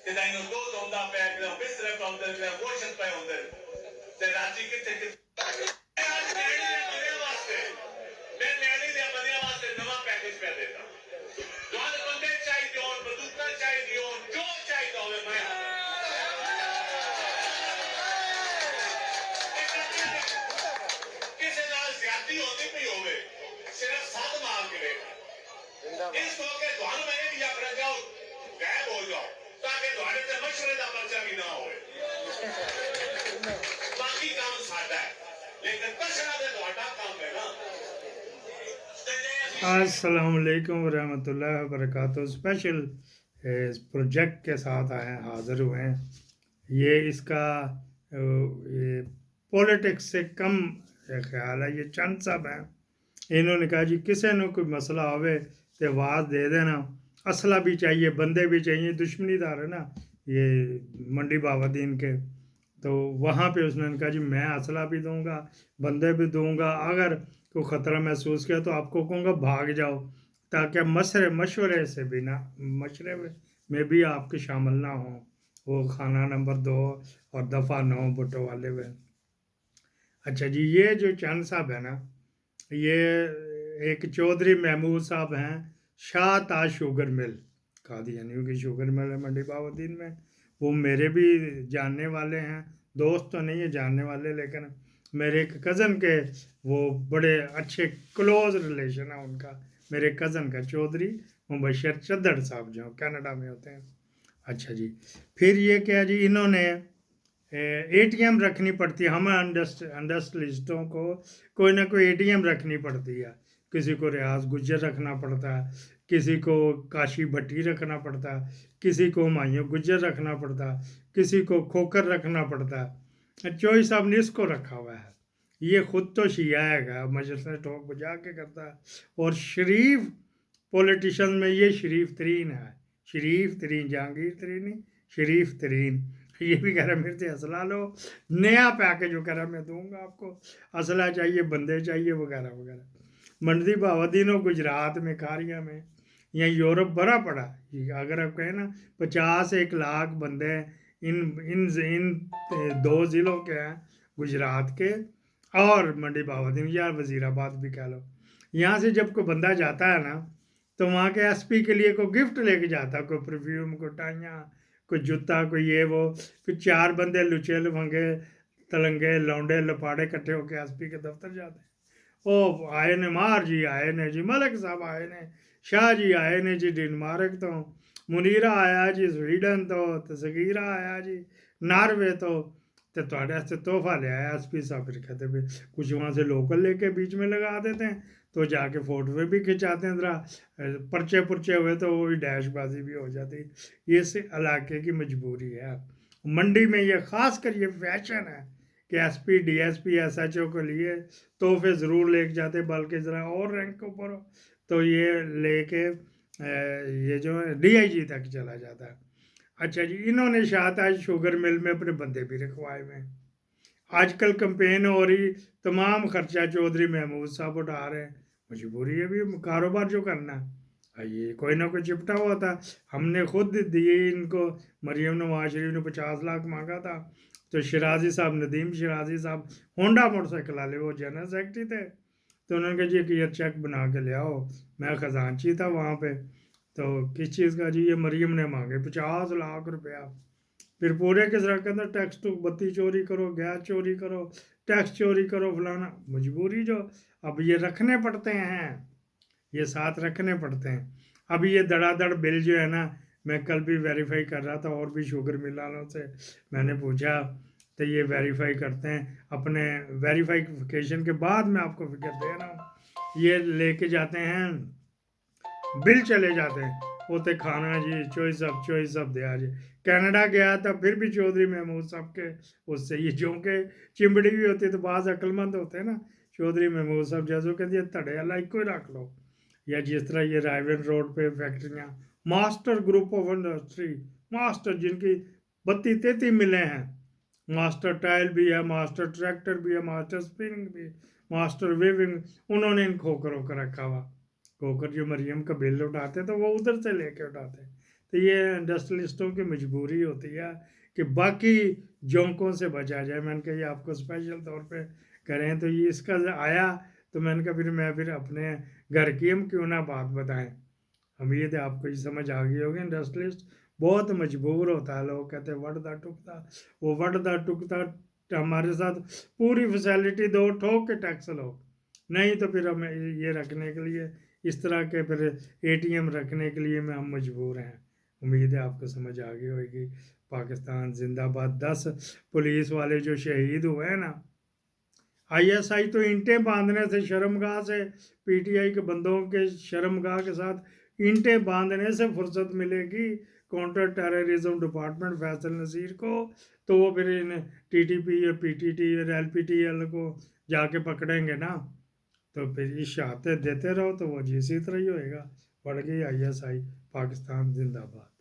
جدائیں دو دوندا پہ کہ بستر پہ اندر کہ گوشت پہ اندر تے راتی کتے نیڑی دے بندے واسطے میں نیڑی دے بندے واسطے نواں پیکج پہ دیتا دوان بندے چاہیے ہون بندوقاں چاہیے ہون جو چاہیے ہوئے میں کسی نال زیادتی ہوتی پئی ہوئے صرف سات مار کے دیکھا اس کو کہ دوان میں بھی اپنا جاؤ غائب ہو جاؤ تاکہ دوڑے تے مشورے دا پرچہ بھی نہ ہوئے باقی کام ساڈا ہے لیکن پچھڑا دے دوڑا کام ہے نا. السلام علیکم ورحمۃ اللہ وبرکاتہ. اسپیشل پروجیکٹ کے ساتھ حاضر ہوئے ہیں. یہ اس کا پولیٹکس سے کم خیال ہے. یہ چند صاحب ہیں, انہوں نے کہا جی کسی نے کوئی مسئلہ ہوئے تو آواز دے دینا, اسلحہ بھی چاہیے, بندے بھی چاہیے. دشمنی دار ہے نا یہ منڈی بہاودین کے, تو وہاں پہ اس نے کہا جی میں اسلحہ بھی دوں گا, بندے بھی دوں گا, اگر کوئی خطرہ محسوس کیا تو آپ کو کہوں گا بھاگ جاؤ, تاکہ مشورے سے بھی نہ مشورے میں بھی آپ کے شامل نہ ہوں. وہ خانہ نمبر 2 اور دفعہ 9 بھٹو والے میں. اچھا جی, یہ جو چند صاحب ہیں نا, یہ ایک چودھری محمود صاحب ہیں, شاہ تاج شوگر مل, قادیانیوں کی شوگر مل ہے منڈی بہاودین میں. وہ میرے بھی جاننے والے ہیں, دوست تو نہیں ہے جاننے والے, لیکن میرے ایک کزن کے وہ بڑے اچھے کلوز ریلیشن ہے ان کا, میرے کزن کا چودھری مبشر چدڑ صاحب جو کینیڈا میں ہوتے ہیں. اچھا جی, پھر یہ کیا جی, انہوں نے اے ٹی ایم رکھنی پڑتی ہے. ہمیں انڈسٹریلسٹوں کو کوئی نہ کوئی اے ٹی ایم رکھنی پڑتی ہے. کسی کو ریاض گجر رکھنا پڑتا ہے, کسی کو کاشی بھٹی رکھنا پڑتا ہے, کسی کو ہمایوں گجر رکھنا پڑتا ہے, کسی کو کھوکر رکھنا پڑتا ہے. چوئی صاحب نے اس کو رکھا ہوا ہے. یہ خود تو شیعہ ہے گا, مجلس ٹوک بجا کے کرتا ہے, اور شریف پولیٹیشن میں یہ شریف ترین ہے. شریف ترین, جہانگیر ترین نہیں, شریف ترین. یہ بھی کہہ رہا ہے میرے سے اسلحہ لو, نیا پیکج جو کہہ رہا میں دوں گا آپ کو, اسلحہ چاہیے, بندے چاہیے, وغیرہ وغیرہ. منڈی بہاودین و گجرات میں, کھاریاں میں, یا یورپ بھرا پڑا. اگر آپ کہیں نا 50-1 لاکھ بندے ان 2 ضلعوں کے ہیں, گجرات کے اور منڈی بہاودین, یا وزیر آباد بھی کہہ لو. یہاں سے جب کوئی بندہ جاتا ہے نا تو وہاں کے ایس پی کے لیے کوئی گفٹ لے کے جاتا ہے, کوئی پرفیوم, کوئی ٹائیاں, کوئی جوتا, کوئی یہ وہ. پھر 4 بندے لچے لفنگے تلنگے لونڈے لپاڑے کٹھے ہو کے ایس پی کے دفتر جاتے ہیں. او آئے نے مار جی, آئے نے جی ملک صاحب, آئے نے شاہ جی, آئے نے جی ڈنمارک تو, منیرا آیا جی سویڈن تو صغیرہ آیا جی ناروے تو تھوڑے واسطے تحفہ لے آیا ایس پی صاحب. پھر کہتے ہیں کچھ وہاں سے لوکل لے کے بیچ میں لگا دیتے ہیں, تو جا کے فوٹو بھی کھنچاتے ہیں, ذرا پرچے پرچے ہوئے تو وہ بھی ڈیش بازی بھی ہو جاتی. یہ اس علاقے کی مجبوری ہے. منڈی میں یہ خاص کر یہ فیشن ہے کہ S P, D S P, S H O کے لیے تحفے ضرور لے کے جاتے, بلکہ ذرا اور رینک اوپر ہو تو یہ لے کے یہ جو ڈی آئی جی تک چلا جاتا ہے. اچھا جی, انہوں نے شاہ تاج شوگر مل میں اپنے بندے بھی رکھوائے ہوئے ہیں. آج کل کمپین ہو رہی, تمام خرچہ چودھری محمود صاحب اٹھا رہے ہیں. مجبوری ہے بھی, کاروبار جو کرنا ہے, یہ کوئی نہ کوئی چپٹا ہوا تھا. ہم نے خود دیے ان کو, مریم نواز شریف نے 50 لاکھ مانگا تھا, تو شرازی صاحب, ندیم شرازی صاحب ہونڈا موٹر سائیکل والے, وہ جنرل سیکرٹری تھے, تو انہوں نے کہا جی کہ یہ چیک بنا کے لے آؤ. میں خزانچی تھا وہاں پہ, تو کس چیز کا جی, یہ مریم نے مانگے 50 لاکھ روپیہ. پھر پورے کے ذرا کے اندر ٹیکس تو بتی چوری کرو, گیس چوری کرو, ٹیکس چوری کرو, فلانا. مجبوری جو اب یہ رکھنے پڑتے ہیں, یہ ساتھ رکھنے پڑتے ہیں. اب یہ دڑا دڑ بل جو ہے نا, میں کل بھی ویریفائی کر رہا تھا اور بھی شوگر مل والوں سے میں نے پوچھا, تو یہ ویریفائی کرتے ہیں. اپنے ویریفائیکیشن کے بعد میں آپ کو فکر دے رہا ہوں, یہ لے کے جاتے ہیں, بل چلے جاتے ہیں, ہوتے کھانا جی چوئی صاحب دیا جی. کینیڈا گیا تھا, پھر بھی چودھری محمود صاحب کے اس سے, یہ جو کہ چمڑی بھی ہوتی ہے تو بعض عقل مند ہوتے ہیں نا, چودھری محمود صاحب جیسے کہتے ہیں تھڑے اللہ ایک کو ہی رکھ لو. یا جس طرح یہ رائے ون روڈ پہ فیکٹریاں, master group of industry, master جن کی 32-33 ملیں ہیں, ماسٹر ٹائل بھی ہے, ماسٹر ٹریکٹر بھی ہے, ماسٹر سپننگ بھی, ماسٹر ویونگ, انہوں نے ان کھوکروں کا رکھا ہوا. کھوکر جو مریم کا بل اٹھاتے تو وہ ادھر سے لے کے اٹھاتے. تو تو یہ انڈسٹریلسٹوں کی مجبوری ہوتی ہے کہ باقی جونکوں سے بچا جائے. میں نے کہا یہ آپ کو اسپیشل طور پہ کریں تو یہ اس کا آیا تو میں نے کہا پھر اپنے گھر کی ہم کیوں نہ بات بتائیں. امید ہے آپ کو یہ سمجھ آ گئی ہوگی. انڈسٹریلسٹ بہت مجبور ہوتا ہے. لوگ کہتے ہیں وٹ دا ٹکتا، وہ وٹ دا ٹکتا ہمارے ساتھ پوری فیسلٹی دو، ٹھوک کے ٹیکس لو. نہیں تو پھر ہمیں یہ رکھنے کے لیے اس طرح کے پھر ATM رکھنے کے لیے ہم مجبور ہیں. امید ہے آپ کو سمجھ آ گئی ہوگی. پاکستان زندہ باد. 10 پولیس والے جو شہید ہوئے ہیں نا، ISI تو اینٹیں باندھنے سے، شرمگاہ سے، PTI کے بندوں کے شرمگاہ کے ساتھ اینٹیں باندھنے سے فرصت ملے گی counter terrorism department Faisal Naseer کو، تو وہ پھر ان TTP یا PTT اور LPTL کو جا کے پکڑیں گے نا. تو پھر اشاعتیں دیتے رہو تو وہ اسی طرح ہی ہوئے گا. پڑ گئی ISI. پاکستان زندہ باد.